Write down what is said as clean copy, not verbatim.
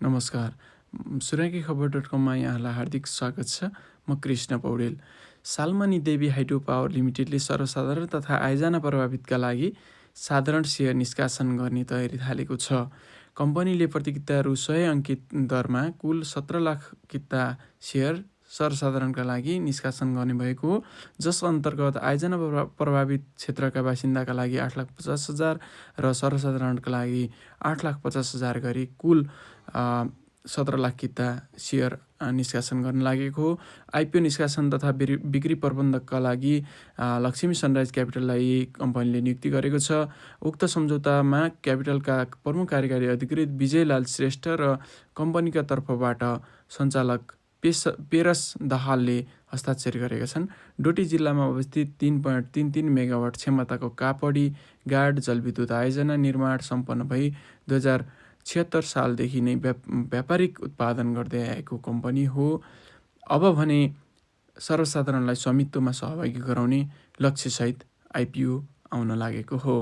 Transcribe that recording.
नमस्कार। सुराकी खबर.com मा यहाँलाई हार्दिक स्वागत छ। म कृष्ण पौडेल। सालमनी देवी हाइड्रो पावर लिमिटेडले सर्वसाधारण तथा आयोजना प्रभावितका लागि साधारण सेयर निष्कासन गर्ने तयारी थालेको छ। कम्पनीले प्रति किता रु 100 अङ्कित दरमा कुल 17 लाख किता सेयर सर्वसाधारणका लागि निष्कासन गर्ने भएको हो, जस अन्तर्गत आयोजना प्रभावित क्षेत्रका बासिन्दाका लागि 8,50,000 र सर्वसाधारणका लागि 8,50,000 गरी कुल 17 लाख किता सेयर निष्कासन गर्न लागेको हो। आइपिओ निष्कासन तथा बिक्री प्रबन्धकका लागि लक्ष्मी सनराइज क्यापिटललाई कम्पनीले नियुक्ति गरेको छ। उक्त सम्झौतामा क्यापिटलका प्रमुख कार्यकारी अधिकृत विजयलाल श्रेष्ठ र कम्पनीका तर्फबाट सञ्चालक पेरस दाहालले हस्ताक्षर गरेका छन्। डोटी जिल्लामा अवस्थित 3.33 मेगावाट क्षमताको कापडी गाड जलविद्युत आयोजना निर्माण सम्पन्न भई 2076 सालदेखि नै व्यापारिक उत्पादन गर्दै आएको कम्पनी हो। अब भने सर्वसाधारणलाई स्वामित्वमा सहभागी गराउने लक्ष्यसहित आइपिओ आउन लागेको हो।